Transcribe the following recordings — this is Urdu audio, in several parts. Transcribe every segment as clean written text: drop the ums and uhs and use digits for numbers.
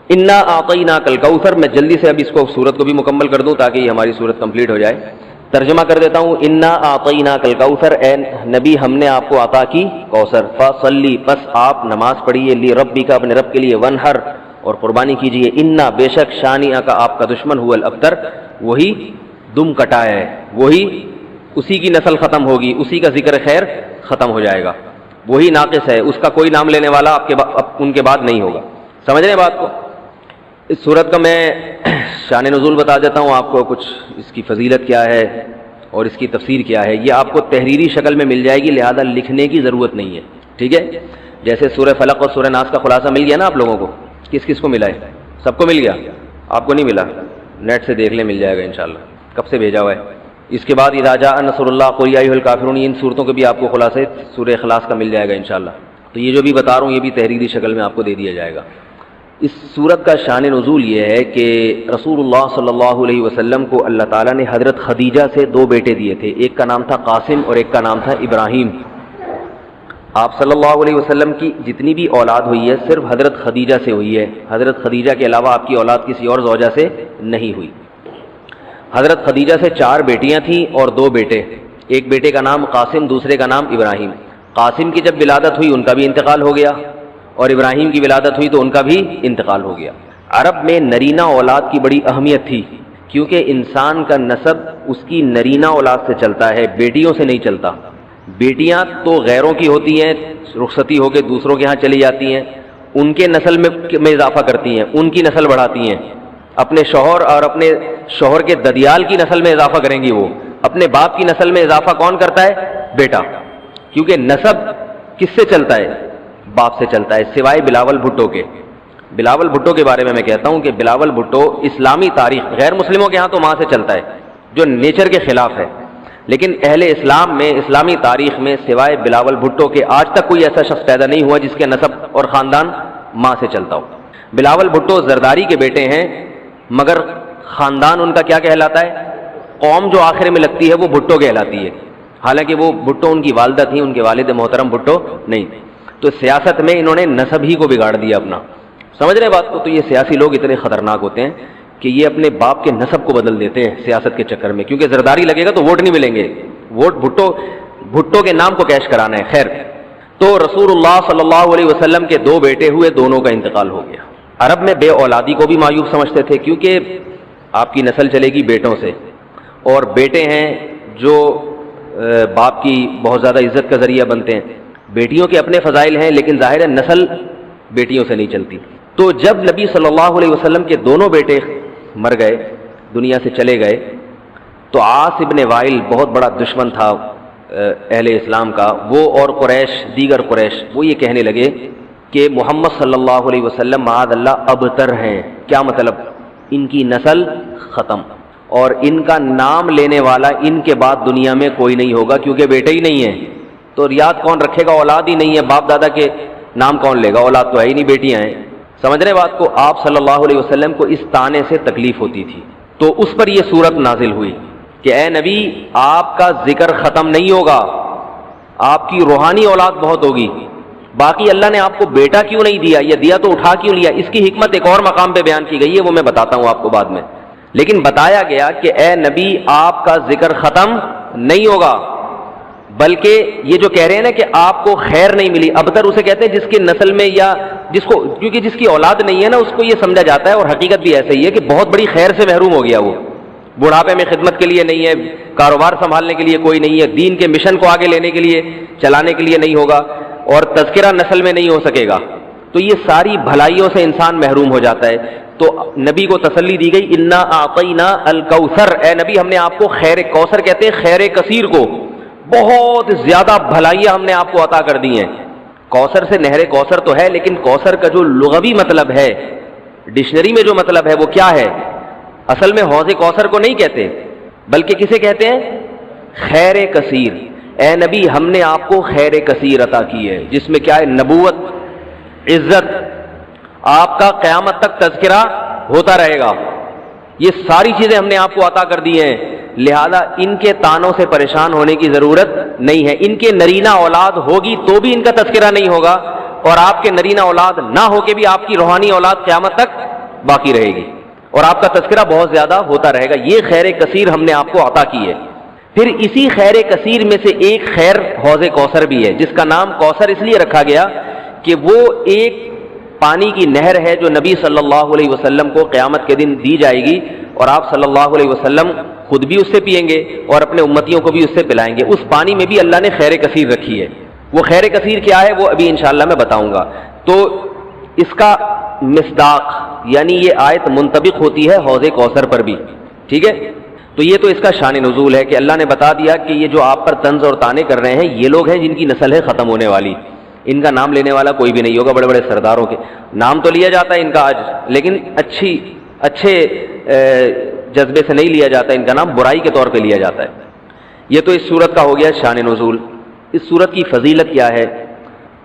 انا اعطیناک الکوثر. میں جلدی سے اب اس کو سورت کو بھی مکمل کر دوں تاکہ یہ ہماری سورت کمپلیٹ ہو جائے. ترجمہ کر دیتا ہوں. انا اعطیناک الکوثر، اے نبی ہم نے آپ کو عطا کی کوثر. فصلی، پس آپ نماز پڑھیے، لربک، اپنے رب کے لیے، ونحر، اور قربانی کیجیے. انا، بے شک، شانئک، آپ کا دشمن، هو الابتر، وہی دم کٹا ہے، وہی اسی کی نسل ختم ہوگی، اسی کا ذکر خیر ختم ہو جائے گا، وہی ناقص ہے، اس کا کوئی نام لینے والا ان کے بعد نہیں ہوگا. سمجھ رہے ہیں بات کو؟ اس صورت کا میں شان نزول بتا دیتا ہوں آپ کو، کچھ اس کی فضیلت کیا ہے اور اس کی تفسیر کیا ہے. یہ آپ کو تحریری شکل میں مل جائے گی، لہذا لکھنے کی ضرورت نہیں ہے. ٹھیک ہے؟ جیسے سورہ فلق اور سورہ ناس کا خلاصہ مل گیا نا آپ لوگوں کو. کس کس کو ملا ہے؟ سب کو مل گیا؟ آپ کو نہیں ملا؟ نیٹ سے دیکھ لیں، مل جائے گا انشاءاللہ. کب سے بھیجا ہوا ہے؟ اس کے بعد اذا جاء نصر اللہ قل یا ایھا الکافرون، ان صورتوں کے بھی آپ کو خلاصے سورہ اخلاص کا مل جائے گا انشاءاللہ. تو یہ جو بھی بتا رہا ہوں یہ بھی تحریری شکل میں آپ کو دے دیا جائے گا. اس صورت کا شان نزول یہ ہے کہ رسول اللہ صلی اللہ علیہ وسلم کو اللہ تعالیٰ نے حضرت خدیجہ سے 2 بیٹے دیے تھے. ایک کا نام تھا قاسم اور ایک کا نام تھا ابراہیم. آپ صلی اللہ علیہ وسلم کی جتنی بھی اولاد ہوئی ہے صرف حضرت خدیجہ سے ہوئی ہے. حضرت خدیجہ کے علاوہ آپ کی اولاد کسی اور زوجہ سے نہیں ہوئی. حضرت خدیجہ سے 4 بیٹیاں تھیں اور 2 بیٹے. ایک بیٹے کا نام قاسم، دوسرے کا نام ابراہیم. قاسم کی جب ولادت ہوئی ان کا بھی انتقال ہو گیا، اور ابراہیم کی ولادت ہوئی تو ان کا بھی انتقال ہو گیا. عرب میں نرینہ اولاد کی بڑی اہمیت تھی، کیونکہ انسان کا نسب اس کی نرینہ اولاد سے چلتا ہے، بیٹیوں سے نہیں چلتا. بیٹیاں تو غیروں کی ہوتی ہیں، رخصتی ہو کے دوسروں کے ہاں چلی جاتی ہیں، ان کے نسل میں اضافہ کرتی ہیں، ان کی نسل بڑھاتی ہیں. اپنے شوہر اور اپنے شوہر کے ددیال کی نسل میں اضافہ کریں گی. وہ اپنے باپ کی نسل میں اضافہ کون کرتا ہے؟ بیٹا. کیونکہ نسب کس سے چلتا ہے؟ باپ سے چلتا ہے، سوائے بلاول بھٹو کے. بلاول بھٹو کے بارے میں کہتا ہوں کہ بلاول بھٹو اسلامی تاریخ، غیر مسلموں کے ہاں تو ماں سے چلتا ہے جو نیچر کے خلاف ہے، لیکن اہل اسلام میں، اسلامی تاریخ میں سوائے بلاول بھٹو کے آج تک کوئی ایسا شخص پیدا نہیں ہوا جس کے نسب اور خاندان ماں سے چلتا ہو. بلاول بھٹو زرداری کے بیٹے ہیں، مگر خاندان ان کا کیا کہلاتا ہے؟ قوم جو آخر میں لگتی ہے وہ بھٹو کہلاتی ہے، حالانکہ وہ بھٹو ان کی والدہ تھیں، ان کے والد محترم بھٹو نہیں. تو سیاست میں انہوں نے نسب ہی کو بگاڑ دیا اپنا. سمجھ رہے بات کو؟ تو یہ سیاسی لوگ اتنے خطرناک ہوتے ہیں کہ یہ اپنے باپ کے نسب کو بدل دیتے ہیں سیاست کے چکر میں، کیونکہ زرداری لگے گا تو ووٹ نہیں ملیں گے، ووٹ بھٹو کے نام کو کیش کرانا ہے. خیر، تو رسول اللہ صلی اللہ علیہ وسلم کے 2 بیٹے ہوئے، دونوں کا انتقال ہو گیا. عرب میں بے اولادی کو بھی معیوب سمجھتے تھے، کیونکہ آپ کی نسل چلے گی بیٹوں سے، اور بیٹے ہیں جو باپ کی بہت زیادہ عزت کا ذریعہ بنتے ہیں. بیٹیوں کے اپنے فضائل ہیں، لیکن ظاہر ہے نسل بیٹیوں سے نہیں چلتی. تو جب نبی صلی اللہ علیہ وسلم کے دونوں بیٹے مر گئے، دنیا سے چلے گئے، تو عاص ابن وائل بہت بڑا دشمن تھا اہل اسلام کا، وہ اور قریش، دیگر قریش، وہ یہ کہنے لگے کہ محمد صلی اللہ علیہ وسلم معاذ اللہ ابتر ہیں. کیا مطلب؟ ان کی نسل ختم، اور ان کا نام لینے والا ان کے بعد دنیا میں کوئی نہیں ہوگا، کیونکہ بیٹے ہی نہیں ہیں. تو ریاض کون رکھے گا؟ اولاد ہی نہیں ہے، باپ دادا کے نام کون لے گا؟ اولاد تو ہے ہی نہیں، بیٹیاں ہیں. سمجھ رہے بات کو؟ آپ صلی اللہ علیہ وسلم کو اس طعنے سے تکلیف ہوتی تھی، تو اس پر یہ صورت نازل ہوئی کہ اے نبی آپ کا ذکر ختم نہیں ہوگا، آپ کی روحانی اولاد بہت ہوگی. باقی اللہ نے آپ کو بیٹا کیوں نہیں دیا، یا دیا تو اٹھا کیوں لیا، اس کی حکمت ایک اور مقام پہ بیان کی گئی ہے، وہ میں بتاتا ہوں آپ کو بعد میں. لیکن بتایا گیا کہ اے نبی آپ کا ذکر ختم نہیں ہوگا، بلکہ یہ جو کہہ رہے ہیں نا کہ آپ کو خیر نہیں ملی، ابتر اسے کہتے ہیں جس کی نسل میں، یا جس کو، کیونکہ جس کی اولاد نہیں ہے نا اس کو یہ سمجھا جاتا ہے، اور حقیقت بھی ایسا ہی ہے کہ بہت بڑی خیر سے محروم ہو گیا. وہ بڑھاپے میں خدمت کے لیے نہیں ہے، کاروبار سنبھالنے کے لیے کوئی نہیں ہے، دین کے مشن کو آگے لینے کے لیے، چلانے کے لیے نہیں ہوگا، اور تذکرہ نسل میں نہیں ہو سکے گا. تو یہ ساری بھلائیوں سے انسان محروم ہو جاتا ہے. تو نبی کو تسلی دی گئی، انا اعطینا الکوثر، اے نبی ہم نے آپ کو خیر کوثر کہتے ہیں خیر کثیر کو، بہت زیادہ بھلائیاں ہم نے آپ کو عطا کر دی ہیں. کوثر سے نہر کوثر تو ہے، لیکن کوثر کا جو لغوی مطلب ہے، ڈکشنری میں جو مطلب ہے وہ کیا ہے؟ اصل میں حوض کوثر کو نہیں کہتے، بلکہ کسے کہتے ہیں؟ خیر کثیر. اے نبی ہم نے آپ کو خیر کثیر عطا کی ہے، جس میں کیا ہے؟ نبوت، عزت، آپ کا قیامت تک تذکرہ ہوتا رہے گا. یہ ساری چیزیں ہم نے آپ کو عطا کر دی ہیں، لہذا ان کے تانوں سے پریشان ہونے کی ضرورت نہیں ہے. ان کے نرینہ اولاد ہوگی تو بھی ان کا تذکرہ نہیں ہوگا، اور آپ کے نرینہ اولاد نہ ہو کے بھی آپ کی روحانی اولاد قیامت تک باقی رہے گی اور آپ کا تذکرہ بہت زیادہ ہوتا رہے گا. یہ خیر کثیر ہم نے آپ کو عطا کی ہے. پھر اسی خیر کثیر میں سے ایک خیر حوض کوثر بھی ہے، جس کا نام کوثر اس لیے رکھا گیا کہ وہ ایک پانی کی نہر ہے جو نبی صلی اللہ علیہ وسلم کو قیامت کے دن دی جائے گی، اور آپ صلی اللہ علیہ وسلم خود بھی اس سے پئیں گے اور اپنے امتیوں کو بھی اس سے پلائیں گے. اس پانی میں بھی اللہ نے خیر کثیر رکھی ہے. وہ خیر کثیر کیا ہے وہ ابھی انشاءاللہ میں بتاؤں گا. تو اس کا مصداق یعنی یہ آیت منطبق ہوتی ہے حوض کوثر پر بھی. ٹھیک ہے، تو یہ تو اس کا شان نزول ہے کہ اللہ نے بتا دیا کہ یہ جو آپ پر طنز اور طعنے کر رہے ہیں یہ لوگ ہیں جن کی نسل ہے ختم ہونے والی. ان کا نام لینے والا کوئی بھی نہیں ہوگا. بڑے بڑے سرداروں کے نام تو لیا جاتا ہے ان کا آج، لیکن اچھے جذبے سے نہیں لیا جاتا. ان کا نام برائی کے طور پہ لیا جاتا ہے. یہ تو اس صورت کا ہو گیا شان نزول. اس صورت کی فضیلت کیا ہے؟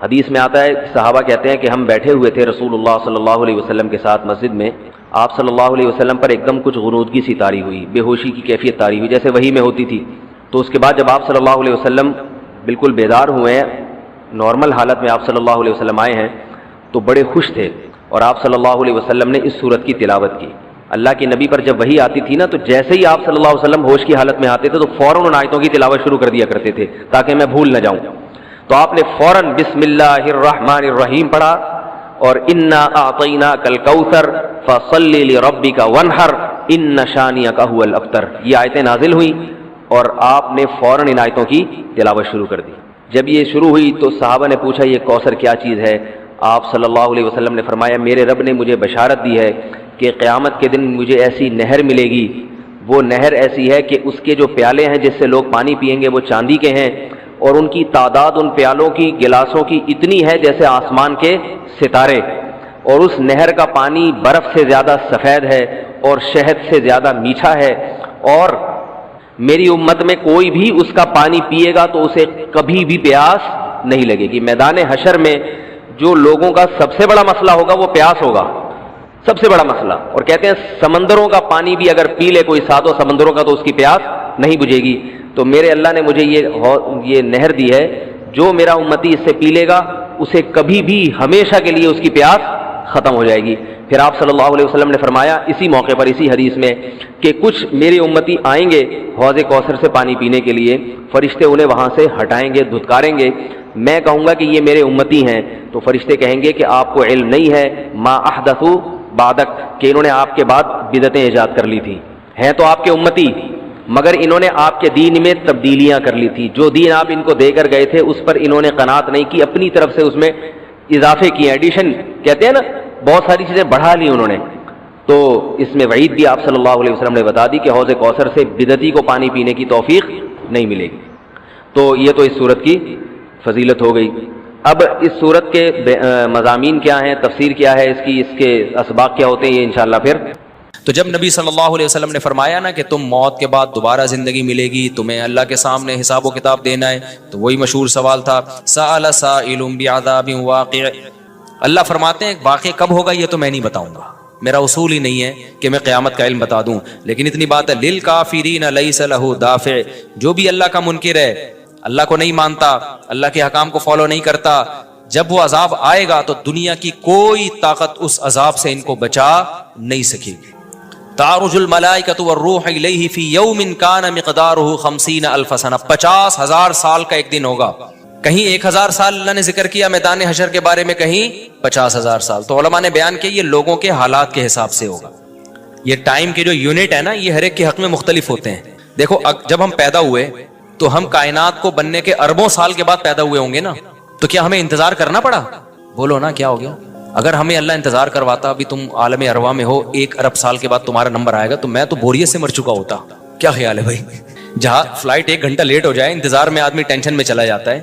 حدیث میں آتا ہے، صحابہ کہتے ہیں کہ ہم بیٹھے ہوئے تھے رسول اللہ صلی اللہ علیہ وسلم کے ساتھ مسجد میں. آپ صلی اللہ علیہ وسلم پر ایک دم کچھ غنودگی سی طاری ہوئی، بے ہوشی کی کیفیت طاری ہوئی جیسے وحی میں ہوتی تھی. تو اس کے بعد جب آپ صلی اللہ علیہ وسلم بالکل بیدار ہوئے ہیں، نارمل حالت میں آپ صلی اللہ علیہ وسلم آئے ہیں، تو بڑے خوش تھے اور آپ صلی اللہ علیہ وسلم نے اس صورت کی تلاوت کی. اللہ کے نبی پر جب وحی آتی تھی نا، تو جیسے ہی آپ صلی اللہ علیہ وسلم ہوش کی حالت میں آتے تھے تو فوراً ان آیتوں کی تلاوت شروع کر دیا کرتے تھے تاکہ میں بھول نہ جاؤں. تو آپ نے فوراً بسم اللہ الرحمن الرحیم پڑھا اور انا اعطیناک الکوثر فصل لربک وانحر ان شانئک هو الابتر. یہ آیتیں نازل ہوئیں اور آپ نے فوراً ان آیتوں کی تلاوت شروع کر دی. جب یہ شروع ہوئی تو صحابہ نے پوچھا یہ کوثر کیا چیز ہے؟ آپ صلی اللہ علیہ وسلم نے فرمایا میرے رب نے مجھے بشارت دی ہے کہ قیامت کے دن مجھے ایسی نہر ملے گی. وہ نہر ایسی ہے کہ اس کے جو پیالے ہیں جس سے لوگ پانی پئیں گے وہ چاندی کے ہیں، اور ان کی تعداد ان پیالوں کی گلاسوں کی اتنی ہے جیسے آسمان کے ستارے، اور اس نہر کا پانی برف سے زیادہ سفید ہے اور شہد سے زیادہ میٹھا ہے، اور میری امت میں کوئی بھی اس کا پانی پیے گا تو اسے کبھی بھی پیاس نہیں لگے گی. میدان حشر میں جو لوگوں کا سب سے بڑا مسئلہ ہوگا وہ پیاس ہوگا، سب سے بڑا مسئلہ. اور کہتے ہیں سمندروں کا پانی بھی اگر پی لے کوئی ساتوں سمندروں کا تو اس کی پیاس نہیں بجھے گی. تو میرے اللہ نے مجھے یہ نہر دی ہے، جو میرا امتی اس سے پی لے گا اسے کبھی بھی ہمیشہ کے لیے اس کی پیاس ختم ہو جائے گی. پھر آپ صلی اللہ علیہ وسلم نے فرمایا اسی موقع پر اسی حدیث میں کہ کچھ میرے امتی آئیں گے حوض کوثر سے پانی پینے کے لیے، فرشتے انہیں وہاں سے ہٹائیں گے، دھتکاریں گے. میں کہوں گا کہ یہ میرے امتی ہیں تو فرشتے کہیں گے کہ آپ کو علم نہیں ہے ما احدثوا بعدک، کہ انہوں نے آپ کے بعد بدعتیں ایجاد کر لی تھی. ہیں تو آپ کے امتی مگر انہوں نے آپ کے دین میں تبدیلیاں کر لی تھی. جو دین آپ ان کو دے کر گئے تھے اس پر انہوں نے قناعت نہیں کی، اپنی طرف سے اس میں اضافے کیے، ایڈیشن کہتے ہیں نا، بہت ساری چیزیں بڑھا لی انہوں نے. تو اس میں وعید بھی آپ صلی اللہ علیہ وسلم نے بتا دی کہ حوض کوثر سے بدعتی کو پانی پینے کی توفیق نہیں ملے گی. تو یہ تو اس صورت کی فضیلت ہو گئی. اب اس صورت کے مضامین کیا ہیں، تفسیر کیا ہے اس کی، اس کے اسباق کیا ہوتے ہیں، یہ انشاءاللہ پھر. تو جب نبی صلی اللہ علیہ وسلم نے فرمایا نا کہ تم موت کے بعد دوبارہ زندگی ملے گی، تمہیں اللہ کے سامنے حساب و کتاب دینا ہے، تو وہی مشہور سوال تھا سأل سائل بعذاب واقع. اللہ فرماتے ہیں واقع کب ہوگا یہ تو میں نہیں بتاؤں گا، میرا اصول ہی نہیں ہے کہ میں قیامت کا علم بتا دوں. لیکن اتنی بات ہے للکافرین لیس لہ دافع، جو بھی اللہ کا منکر ہے، اللہ کو نہیں مانتا، اللہ کے حکام کو فالو نہیں کرتا، جب وہ عذاب آئے گا تو دنیا کی کوئی طاقت اس عذاب سے ان کو بچا نہیں سکے گی. تعرج الملائکۃ والروح الیہ فی یوم کان مقدارہ 50,000 سنہ، 50,000 سال کا ایک دن ہوگا. کہیں 1,000 سال اللہ نے ذکر کیا میدان حشر کے بارے میں، کہیں 50,000 سال. تو علماء نے بیان کیا یہ لوگوں کے حالات کے حساب سے ہوگا. یہ ٹائم کے جو یونٹ ہے نا یہ ہر ایک کے حق میں مختلف ہوتے ہیں. دیکھو جب ہم پیدا ہوئے تو ہم کائنات کو بننے کے اربوں سال کے بعد پیدا ہوئے ہوں گے نا، تو کیا ہمیں انتظار کرنا پڑا؟ بولو نا کیا ہو گیا؟ اگر ہمیں اللہ انتظار کرواتا ابھی تم عالم ارواح میں ہو 1 ارب سال کے بعد تمہارا نمبر آئے گا، تو میں تو بوریت سے مر چکا ہوتا. کیا خیال ہے بھائی؟ جہاں فلائٹ 1 گھنٹہ لیٹ ہو جائے انتظار میں آدمی ٹینشن میں چلا جاتا ہے.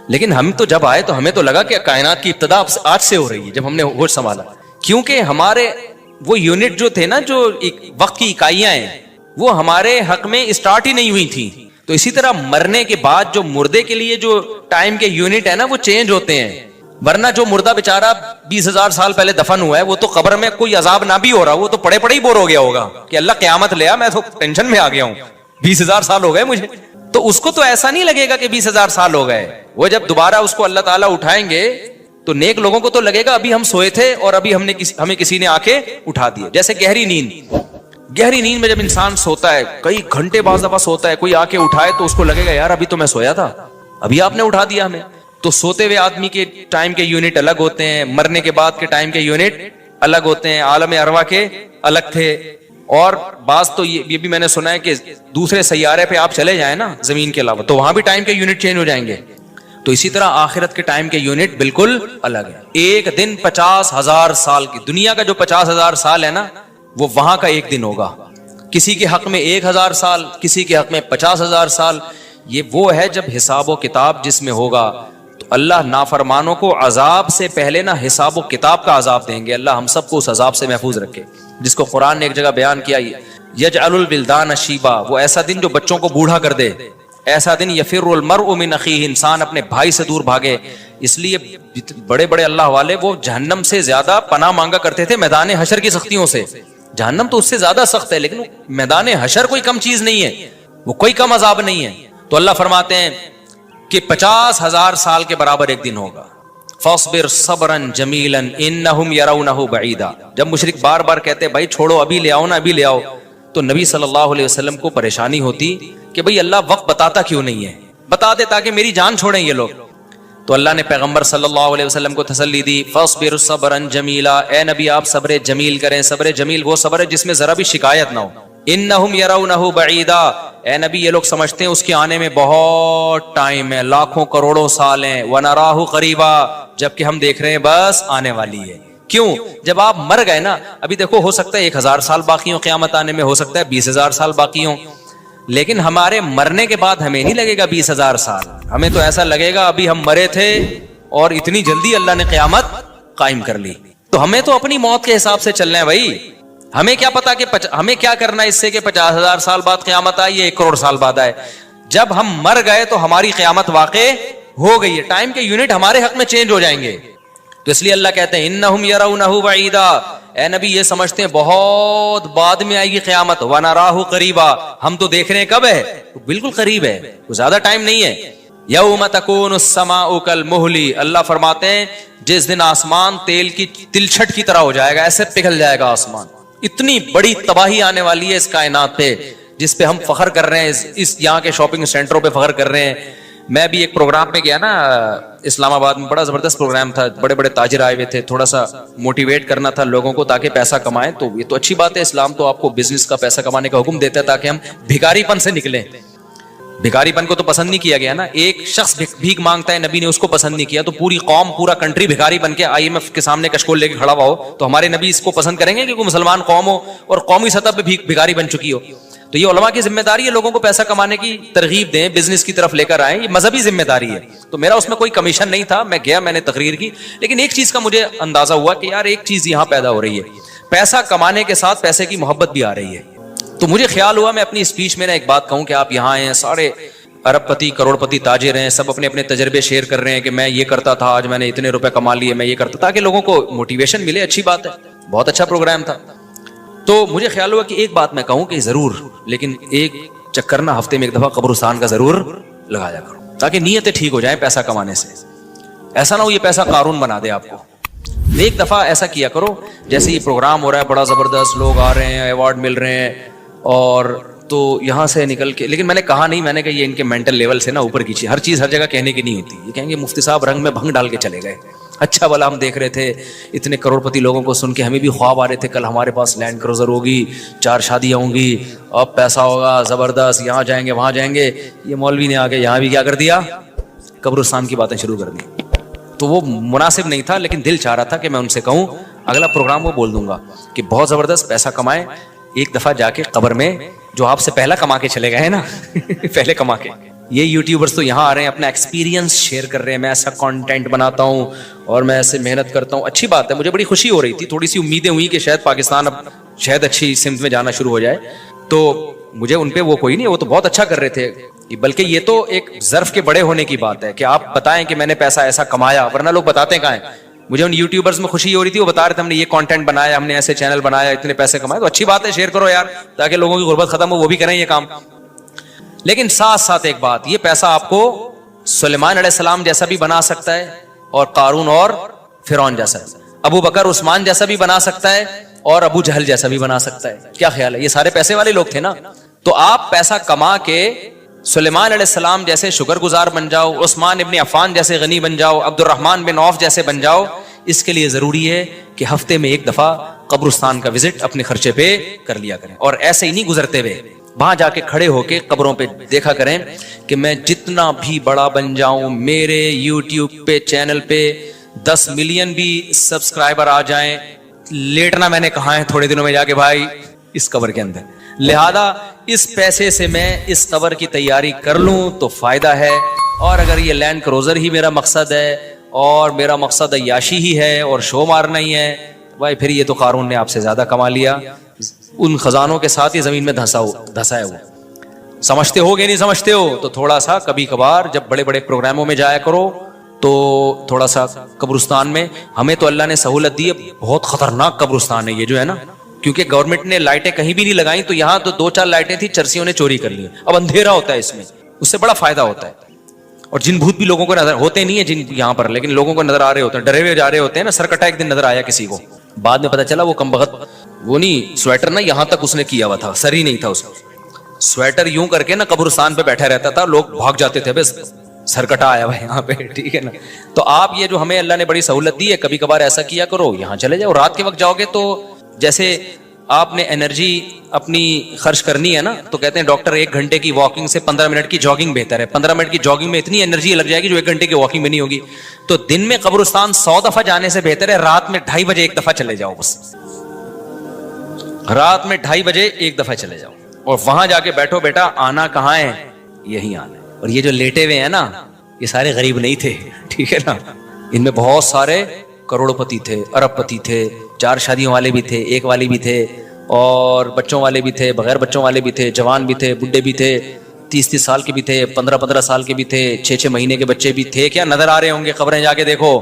لیکن ہم تو جب آئے تو ہمیں تو لگا کہ کائنات کی ابتدا آج سے ہو رہی ہے. جب ہم نے ہوش سنبھالا، کیونکہ ہمارے وہ یونٹ جو تھے نا، جو وقت کی اکائیاں ہیں، وہ ہمارے حق میں اسٹارٹ ہی نہیں ہوئی تھی. تو اسی طرح مرنے کے بعد جو مردے کے لیے جو ٹائم کے یونٹ ہے نا وہ چینج ہوتے ہیں. ورنہ جو مردہ بیچارہ 20,000 سال پہلے دفن ہوا ہے وہ تو قبر میں کوئی عذاب نہ بھی ہو رہا، وہ تو پڑے پڑے ہی بور ہو گیا ہوگا کہ اللہ قیامت لے آ، میں تو ٹینشن میں آ گیا ہوں، 20,000 سال ہو گئے مجھے. تو اس کو تو ایسا نہیں لگے گا کہ 20,000 سال ہو گئے. وہ جب دوبارہ اس کو اللہ تعالیٰ اٹھائیں گے تو نیک لوگوں کو تو لگے گا ابھی ہم سوئے تھے اور ابھی ہمیں کسی نے آ کے اٹھا دیا. جیسے گہری نیند میں جب انسان سوتا ہے کئی گھنٹے بعض دفعہ سوتا ہے, کوئی آ کے اٹھائے تو اس کو لگے گا یار ابھی تو میں سویا تھا, ابھی آپ نے اٹھا دیا ہمیں. تو سوتے ہوئے آدمی کے ٹائم کے یونٹ الگ ہوتے ہیں, مرنے کے بعد کے ٹائم کے یونٹ الگ ہوتے ہیں, عالم ارواح کے الگ تھے. اور بعض تو یہ بھی میں نے سنا ہے کہ دوسرے سیارے پہ آپ چلے جائیں نا زمین کے علاوہ, تو وہاں بھی ٹائم کے یونٹ چینج ہو جائیں گے. تو اسی طرح آخرت کے ٹائم کے یونٹ بالکل الگ ہے. ایک دن 50,000 سال کی, دنیا کا جو 50,000 سال ہے نا وہ وہاں کا ایک دن ہوگا. کسی کے حق میں 1,000 سال, کسی کے حق میں 50,000 سال. یہ وہ ہے جب حساب و کتاب جس میں ہوگا. تو اللہ نافرمانوں کو عذاب سے پہلے نا حساب و کتاب کا عذاب دیں گے. اللہ ہم سب کو اس عذاب سے محفوظ رکھے, جس کو قرآن نے ایک جگہ بیان کیا, یجعل الولدان شیبا, وہ ایسا دن جو بچوں کو بوڑھا کر دے. ایسا دن یفر المرء من اخیہ, انسان اپنے بھائی سے دور بھاگے. اس لیے بڑے بڑے اللہ والے وہ جہنم سے زیادہ پناہ مانگا کرتے تھے میدان حشر کی سختیوں سے. جہنم تو اس سے زیادہ سخت ہے, لیکن میدان حشر کوئی کم چیز نہیں ہے, وہ کوئی کم عذاب نہیں ہے. تو اللہ فرماتے ہیں کہ 50,000 سال کے برابر ایک دن ہوگا. فاصبر صبرا جمیلا انہم یرونہ بعیدا. جب مشرک بار بار کہتے بھائی چھوڑو, ابھی لے آؤ نا, ابھی لے آؤ, تو نبی صلی اللہ علیہ وسلم کو پریشانی ہوتی کہ بھئی اللہ وقت بتاتا کیوں نہیں ہے, بتا دے تاکہ میری جان چھوڑیں یہ لوگ. تو اللہ نے پیغمبر صلی اللہ علیہ وسلم کو تسلی دی, فاصبر صبرا جمیلا, اے نبی آپ صبر جمیل کریں. صبر جمیل وہ صبر ہے جس میں ذرا بھی شکایت نہ ہو. انہم یرونہ بعیدا, اے نبی یہ لوگ سمجھتے ہیں اس کے آنے میں بہت ٹائم ہے, لاکھوں کروڑوں سال ہیں. ونراہ قریبا, جبکہ ہم دیکھ رہے ہیں بس آنے والی ہے. کیوں؟ جب آپ مر گئے نا, ابھی دیکھو ہو سکتا ہے 1,000 سال باقی ہوں قیامت آنے میں, ہو سکتا ہے 20,000 سال باقی ہوں, لیکن ہمارے مرنے کے بعد ہمیں نہیں لگے گا 20,000 سال. ہمیں تو ایسا لگے گا ابھی ہم مرے تھے اور اتنی جلدی اللہ نے قیامت قائم کر لی. تو ہمیں تو اپنی موت کے حساب سے چلنا ہے بھائی. ہمیں کیا پتا کہ ہمیں کیا کرنا ہے اس سے کہ 50,000 سال بعد قیامت آئی یا 1 کروڑ سال بعد آئے. جب ہم مر گئے تو ہماری قیامت واقع ہو گئی ہے, ٹائم کے یونٹ ہمارے حق میں چینج ہو جائیں گے. تو اس لیے اللہ کہتے ہیں انہم یرونہ بعیدا, اے نبی یہ سمجھتے ہیں بہت بعد میں آئے گی قیامت. ونراہ قریبا, ہم تو دیکھ رہے ہیں کب ہے, بالکل قریب ہے, زیادہ ٹائم نہیں ہے. یوم تکون السماء کالمہل, اللہ فرماتے ہیں جس دن آسمان تیل کی تلچھٹ کی طرح ہو جائے گا, ایسے پگھل جائے گا آسمان. اتنی بڑی تباہی آنے والی ہے اس کائنات پہ جس پہ ہم فخر کر رہے ہیں, اس یہاں کے شاپنگ سینٹروں پہ فخر کر رہے ہیں. میں بھی ایک پروگرام میں گیا نا اسلام آباد میں, بڑا زبردست پروگرام تھا, بڑے بڑے تاجر آئے ہوئے تھے, تھوڑا سا موٹیویٹ کرنا تھا لوگوں کو تاکہ پیسہ کمائیں. تو یہ تو اچھی بات ہے, اسلام تو آپ کو بزنس کا پیسہ کمانے کا حکم دیتا ہے تاکہ ہم بھکاری پن سے نکلیں. بھکاری پن کو تو پسند نہیں کیا گیا نا, ایک شخص بھیک مانگتا ہے, نبی نے اس کو پسند نہیں کیا, تو پوری قوم پورا کنٹری بھکاری بن کے IMF کے سامنے کشکول لے کے کھڑا ہوا ہو, تو ہمارے نبی اس کو پسند کریں گے کہ کوئی مسلمان قوم ہو اور قومی سطح پہ بھکاری بن چکی ہو. تو یہ علماء کی ذمہ داری ہے لوگوں کو پیسہ کمانے کی ترغیب دیں, بزنس کی طرف لے کر آئیں, یہ مذہبی ذمہ داری ہے. تو میرا اس میں کوئی کمیشن نہیں تھا, میں گیا, میں نے تقریر کی, لیکن ایک چیز کا مجھے اندازہ ہوا کہ یار ایک چیز یہاں پیدا ہو رہی ہے, پیسہ کمانے کے ساتھ پیسے کی محبت بھی آ رہی ہے. تو مجھے خیال ہوا میں اپنی اسپیچ میں ایک بات کہوں کہ آپ یہاں آئے ہیں, سارے ارب پتی کروڑ پتی تاجر ہیں, سب اپنے اپنے تجربے شیئر کر رہے ہیں کہ میں یہ کرتا تھا, آج میں نے اتنے روپے کما لیے, میں یہ کرتا, تاکہ لوگوں کو موٹیویشن ملے. اچھی بات ہے, بہت اچھا پروگرام تھا. تو مجھے خیال ہوا کہ ایک بات میں کہوں کہ ضرور, لیکن ایک چکر نا ہفتے میں ایک دفعہ قبرستان کا ضرور لگایا کرو تاکہ نیتیں ٹھیک ہو جائیں پیسہ کمانے سے. ایسا نہ ہو یہ پیسہ قارون بنا دے آپ کو. ایک دفعہ ایسا کیا کرو, جیسے یہ پروگرام ہو رہا ہے بڑا زبردست, لوگ آ رہے ہیں, ایوارڈ مل رہے ہیں, اور تو یہاں سے نکل کے, لیکن میں نے کہا نہیں, میں نے کہا یہ ان کے مینٹل لیول سے نا اوپر کی چیز, ہر چیز ہر جگہ کہنے کی نہیں ہوتی. یہ کہیں گے مفتی صاحب رنگ میں بھنگ ڈال کے چلے گئے, اچھا بلا ہم دیکھ رہے تھے اتنے کروڑ پتی لوگوں کو سن کے ہمیں بھی خواب آ رہے تھے, کل ہمارے پاس لینڈ کروزر ہوگی, 4 شادیاں ہوں گی, اب پیسہ ہوگا زبردست, یہاں جائیں گے وہاں جائیں گے. یہ مولوی نے آ کے یہاں بھی کیا کر دیا, قبرستان کی باتیں شروع کر دی. تو وہ مناسب نہیں تھا, لیکن دل چاہ رہا تھا کہ میں ان سے کہوں اگلا پروگرام وہ بول دوں گا کہ بہت زبردست پیسہ کمائیں, ایک دفعہ جا کے قبر میں جو آپ سے پہلا کما کے چلے گئے ہیں نا پہلے کما کے, یہ یوٹیوبرز تو یہاں آ رہے ہیں اپنا ایکسپیرینس شیئر کر رہے ہیں, میں ایسا کانٹینٹ بناتا ہوں اور میں ایسے محنت کرتا ہوں. اچھی بات ہے, مجھے بڑی خوشی ہو رہی تھی, تھوڑی سی امیدیں ہوئی کہ شاید پاکستان اب شاید اچھی سمت میں جانا شروع ہو جائے. تو مجھے ان پہ وہ کوئی نہیں, وہ تو بہت اچھا کر رہے تھے, بلکہ یہ تو ایک ظرف کے بڑے ہونے کی بات ہے کہ آپ بتائیں کہ میں نے پیسہ ایسا کمایا, ورنہ لوگ بتاتے ہیں کہاں ہیں. مجھے ان یوٹیوبرز میں خوشی ہو رہی تھی, وہ بتا رہے تھے ہم نے یہ کانٹینٹ بنایا, ہم نے ایسے چینل بنایا, اتنے پیسے کمائے. تو اچھی بات ہے, شیئر کرو یار تاکہ لوگوں کی غربت ختم ہو, وہ بھی کریں یہ کام. لیکن ساتھ ساتھ ایک بات, یہ پیسہ آپ کو سلیمان علیہ السلام جیسا بھی بنا سکتا ہے اور قارون اور فرعون جیسا, ابو بکر عثمان جیسا بھی بنا سکتا ہے اور ابو جہل جیسا بھی بنا سکتا ہے. کیا خیال ہے؟ یہ سارے پیسے والے لوگ تھے نا. تو آپ پیسہ کما کے سلیمان علیہ السلام جیسے شکر گزار بن جاؤ, عثمان ابن عفان جیسے غنی بن جاؤ, عبد الرحمن بن عوف جیسے بن جاؤ. اس کے لیے ضروری ہے کہ ہفتے میں ایک دفعہ قبرستان کا وزٹ اپنے خرچے پہ کر لیا کریں, اور ایسے ہی نہیں گزرتے ہوئے وہاں جا کے کھڑے ہو کے قبروں پہ دیکھا کریں کہ میں جتنا بھی بڑا بن جاؤں, میرے یوٹیوب پہ چینل پہ 10 ملین بھی سبسکرائبر آ جائیں, لیٹنا میں نے کہا ہے تھوڑے دنوں میں جا کے بھائی اس قبر کے اندر. لہذا اس پیسے سے میں اس قبر کی تیاری کر لوں تو فائدہ ہے. اور اگر یہ لینڈ کروزر ہی میرا مقصد ہے اور میرا مقصد عیاشی ہی ہے اور شو مارنا ہی ہے, بھائی پھر یہ تو قارون نے آپ سے زیادہ کما لیا. ان خزانوں کے ساتھ ہی زمین میں دھسا ہے وہ. سمجھتے ہو گے نہیں سمجھتے ہو تو تھوڑا سا کبھی کبھار جب بڑے بڑے پروگراموں میں جایا کرو تو تھوڑا سا قبرستان میں. ہمیں تو اللہ نے سہولت دی ہے, بہت خطرناک قبرستان ہے یہ جو ہے نا, کیونکہ گورنمنٹ نے لائٹیں کہیں بھی نہیں لگائیں تو یہاں تو 2-4 لائٹیں تھی, چرسیوں نے چوری کر لی. اب اندھیرا ہوتا ہے اس میں, اس سے بڑا فائدہ ہوتا ہے. اور جن بھوت بھی لوگوں کو نظر ہوتے نہیں ہیں جن یہاں پر, لیکن لوگوں کو نظر آ رہے ہوتے ہیں, ڈرے ہوئے جا رہے ہوتے ہیں نا. سرکٹا ایک دن نظر آیا کسی کو, بعد میں پتا چلا وہ کم بخت وہ نہیں سویٹر نا یہاں تک اس نے کیا ہوا تھا, سر ہی نہیں تھا اس کا. سویٹر یوں کر کے نا قبرستان پہ بیٹھا رہتا تھا, لوگ بھاگ جاتے تھے بس سرکٹا آیا ہوا یہاں پہ, ٹھیک ہے نا. تو آپ یہ جو ہمیں اللہ نے بڑی سہولت دی ہے, کبھی کبھار ایسا کیا کرو, یہاں چلے جاؤ. رات کے وقت جاؤ گے تو جیسے آپ نے انرجی اپنی خرچ کرنی ہے نا, تو کہتے ہیں ڈاکٹر 1 گھنٹے کی واکنگ سے 15 منٹ کی جاگنگ بہتر ہے. 15 منٹ کی جاگنگ میں اتنی انرجی لگ جائے گی جو 1 گھنٹے کی واکنگ میں نہیں ہوگی. تو دن میں قبرستان 100 دفعہ جانے سے بہتر ہے رات میں 2:30 بجے 1 دفعہ چلے جاؤ. بس رات میں 2:30 بجے 1 دفعہ چلے جاؤ, اور وہاں جا کے بیٹھو. بیٹا آنا کہاں ہے؟ یہی آنا ہے. اور یہ جو لیٹے ہوئے ہیں نا یہ سارے غریب نہیں تھے, ٹھیک ہے نا. ان میں بہت سارے کروڑ پتی تھے, ارب پتی تھے, 4 شادیوں والے بھی تھے, 1 والی بھی تھے, اور بچوں والے بھی تھے, بغیر بچوں والے بھی تھے, جوان بھی تھے, بڈھے بھی تھے, 30-30 سال کے بھی تھے, 15-15 سال کے بھی تھے, 6-6 مہینے کے بچے بھی تھے. کیا نظر آ رہے ہوں گے قبریں, جا کے دیکھو.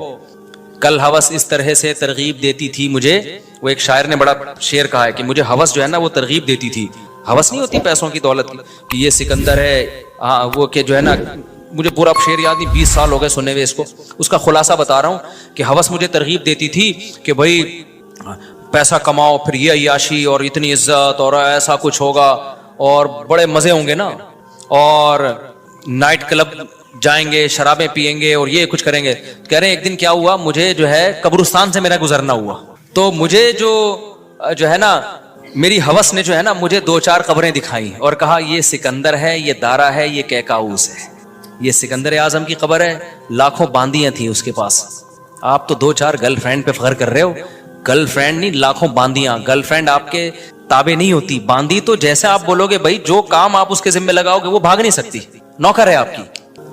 کل ہوس اس طرح سے ترغیب دیتی تھی مجھے. وہ ایک شاعر نے بڑا شعر کہا ہے کہ مجھے ہوس جو ہے نا وہ ترغیب دیتی تھی. ہوس نہیں ہوتی پیسوں کی دولت کی کہ یہ سکندر ہے, وہ کہ جو ہے نا, مجھے پورا شعر یاد نہیں, 20 سال ہو گئے سننے ہوئے اس کو. اس کا خلاصہ بتا رہا ہوں کہ ہوس مجھے ترغیب دیتی تھی کہ بھائی پیسہ کماؤ, پھر یہ عیاشی اور اتنی عزت اور ایسا کچھ ہوگا اور بڑے مزے ہوں گے نا, اور نائٹ کلب جائیں گے, شرابیں پیئیں گے اور یہ کچھ کریں گے. کہہ رہے ہیں ایک دن کیا ہوا, مجھے جو ہے قبرستان سے میرا گزرنا ہوا, تو مجھے جو ہے نا میری ہوس نے جو ہے نا مجھے 2-4 قبریں دکھائیں اور کہا یہ سکندر ہے, یہ دارا ہے, یہ کیکاؤس ہے. یہ سکندر اعظم کی قبر ہے, لاکھوں باندیاں تھیں اس کے پاس. آپ تو 2-4 گرل فرینڈ پہ فخر کر رہے ہو. گرل فرینڈ نہیں, لاکھوں باندیاں. گرل فرینڈ آپ کے تابع نہیں ہوتی, باندی تو جیسے آپ بولو گے بھائی جو کام آپ اس کے ذمہ لگاؤ گے وہ بھاگ نہیں سکتی, نوکر ہے آپ کی.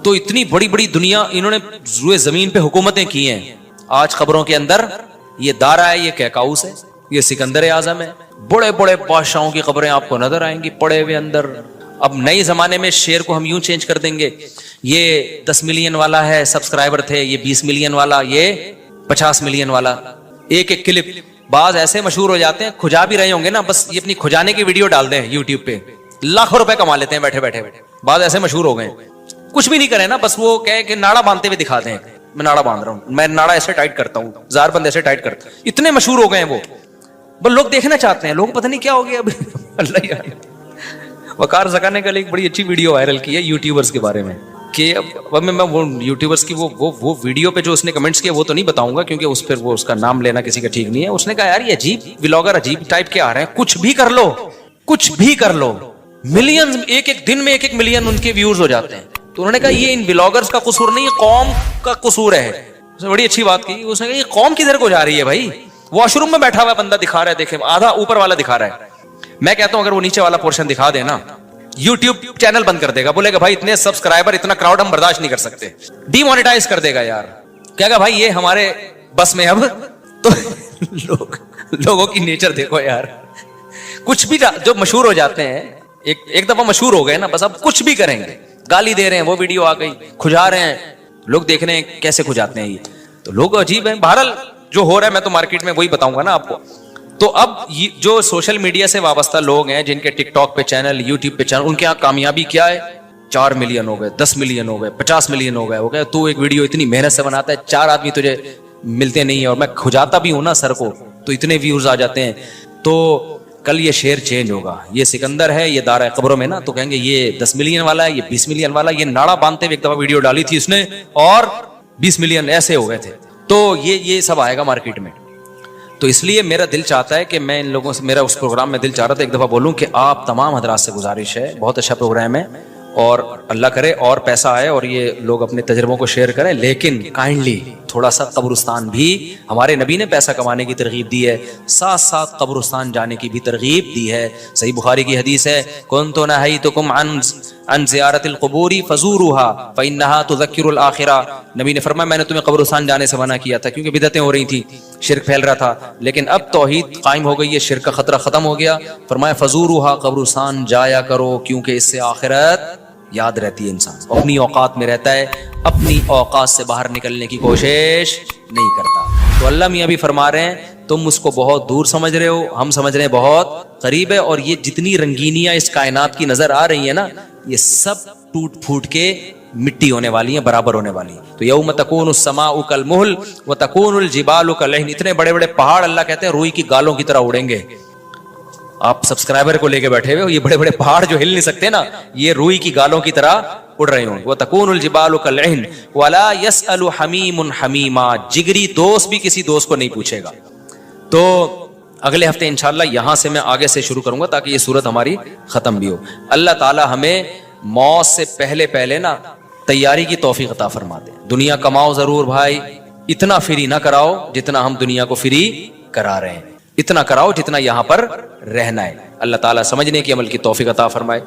تو اتنی بڑی بڑی دنیا انہوں نے روئے زمین پہ حکومتیں کی ہیں. آج قبروں کے اندر یہ دارا ہے, یہ کیکاؤس ہے, یہ سکندر اعظم ہے. بڑے بڑے بادشاہوں کی قبریں آپ کو نظر آئیں گی پڑے ہوئے اندر. اب نئے زمانے میں شعر کو ہم یوں چینج کر دیں گے, یہ 10 ملین والا ہے سبسکرائبر تھے, یہ 20 ملین والا, یہ 50 ملین والا. ایک ایک کلپ بعض ایسے مشہور ہو جاتے ہیں, کھجا بھی رہے ہوں گے نا, بس یہ اپنی کھجانے کی ویڈیو ڈال دیں یوٹیوب پہ, لاکھوں روپے کما لیتے ہیں بیٹھے بیٹھے. بعض ایسے مشہور ہو گئے, کچھ بھی نہیں کرے نا, بس وہ کہے کہ ناڑا باندھتے ہوئے دکھا دیں, میں ناڑا باندھ رہا ہوں, میں ناڑا ایسے ٹائٹ کرتا ہوں, زار بند ایسے ٹائٹ کرتا ہوں. اتنے مشہور ہو گئے ہیں وہ, بس لوگ دیکھنا چاہتے ہیں. لوگ پتہ نہیں کیا ہو گیا اب. اللہ یار, وقار زکا نے کل ایک بڑی اچھی ویڈیو وائرل کی ہے یوٹیوبرز کے بارے میں, کہ اب میں وہ یوٹیوبرز کی وہ ویڈیو پہ جو اس نے کمنٹس کیے وہ تو نہیں بتاؤں گا کیونکہ اس پہ وہ اس کا نام لینا کسی کا ٹھیک نہیں ہے. اس نے کہا یار یہ عجیب ولاگر عجیب ٹائپ کے آ رہے ہیں, کچھ بھی کر لو, کچھ بھی کر لو, ملین ایک دن میں 1 ملین ان کے ویوز ہو جاتے ہیں. تو انہوں نے کہا یہ ان ولاگرز کا قصور نہیں, یہ قوم کا قصور ہے. اس نے بڑی اچھی بات کی, اس نے کہا یہ قوم کدھر کو جا رہی ہے بھائی. واش روم میں بیٹھا ہوا بندہ دکھا رہا ہے, دیکھیں آدھا اوپر والا دکھا رہا ہے. میں کہتا ہوں اگر وہ نیچے والا پورشن دکھا دے نا, یوٹیوب چینل بند کر دے گا, بولے گا بھائی اتنے سبسکرائبر اتنا کراؤڈ ہم برداشت نہیں کر سکتے, ڈی مونیٹائز کر دے گا یار. کہے گا بھائی یہ ہمارے بس میں اب. تو لوگوں کی نیچر دیکھو یار, کچھ بھی جو مشہور ہو جاتے ہیں ایک دفعہ مشہور ہو گئے نا, بس اب کچھ بھی کریں گے. گالی دے رہے ہیں, وہ ویڈیو آ گئی, کھجا رہے ہیں, لوگ دیکھ رہے ہیں کیسے کھجاتے ہیں یہ, تو لوگ عجیب ہیں. بہرحال جو ہو رہا ہے میں تو مارکیٹ میں وہی بتاؤں گا نا آپ کو. تو اب جو سوشل میڈیا سے وابستہ لوگ ہیں جن کے ٹک ٹاک پہ چینل, یوٹیوب پہ چینل, ان کے یہاں کامیابی کیا ہے, 4 ملین ہو گئے, 10 ملین ہو گئے, 50 ملین ہو گئے. تو ایک ویڈیو اتنی محنت سے بناتا ہے, 4 آدمی تجھے ملتے نہیں ہیں اور میں کھجاتا بھی ہوں نا سر کو تو اتنے ویوز آ جاتے ہیں. تو کل یہ شعر چینج ہوگا. یہ سکندر ہے, یہ دارہ قبروں میں نا, تو کہیں گے یہ 10 ملین والا ہے, یہ 20 ملین والا. یہ ناڑا باندھتے ہوئے ایک دفعہ ویڈیو ڈالی تھی اس نے اور 20 ملین ایسے ہو گئے تھے. تو یہ سب آئے گا مارکیٹ میں. تو اس لیے میرا دل چاہتا ہے کہ میں ان لوگوں سے, میرا اس پروگرام میں دل چاہ رہا تھا ایک دفعہ بولوں کہ آپ تمام حضرات سے گزارش ہے, بہت اچھا پروگرام ہے اور اللہ کرے اور پیسہ آئے اور یہ لوگ اپنے تجربوں کو شیئر کریں, لیکن کائنڈلی تھوڑا سا قبرستان بھی, ہمارے نبی نے پیسہ کمانے کی ترغیب دی ہے, ساتھ ساتھ قبرستان جانے کی بھی ترغیب دی ہے. صحیح بخاری کی حدیث ہے, کنت نہیتکم عن زیارت القبور فزوروها فانها تذکر الاخرہ. نبی نے فرمایا میں نے تمہیں قبرستان جانے سے منع کیا تھا کیونکہ بدعتیں ہو رہی تھیں, شرک پھیل رہا تھا, لیکن اب توحید قائم ہو گئی ہے, شرک کا خطرہ ختم ہو گیا. فرمایا فزوروها, قبرستان جایا کرو کیونکہ اس سے آخرت یاد رہتی ہے. انسان اپنی اوقات میں رہتا ہے, اپنی اوقات سے باہر نکلنے کی کوشش نہیں کرتا. تو اللہ میاں بھی فرما رہے ہیں تم اس کو بہت دور سمجھ رہے ہو, ہم سمجھ رہے ہیں بہت قریب ہے. اور یہ جتنی رنگینیاں اس کائنات کی نظر آ رہی ہیں نا, یہ سب ٹوٹ پھوٹ کے مٹی ہونے والی ہیں, برابر ہونے والی ہیں. تو یوم تکون السماء کالمہل وتکون الجبال کالعہن. اتنے بڑے بڑے پہاڑ اللہ کہتے ہیں روئی کی گالوں کی طرح اڑیں گے. آپ سبسکرائبر کو لے کے بیٹھے ہوئے ہو, یہ بڑے بڑے پہاڑ جو ہل نہیں سکتے نا, یہ روئی کی گالوں کی طرح اڑ رہے ہوں. وتکون الجبال کالعہن ولا يسأل حمیم حمیما. جگری دوست بھی کسی دوست کو نہیں پوچھے گا. تو اگلے ہفتے انشاءاللہ یہاں سے میں آگے سے شروع کروں گا تاکہ یہ صورت ہماری ختم بھی ہو. اللہ تعالی ہمیں موت سے پہلے نا تیاری کی توفیق عطا فرما دے. دنیا کماؤ ضرور بھائی, اتنا فری نہ کراؤ جتنا ہم دنیا کو فری کرا رہے ہیں, اتنا کراؤ جتنا یہاں پر رہنا ہے. اللہ تعالیٰ سمجھنے کی عمل کی توفیق عطا فرمائے.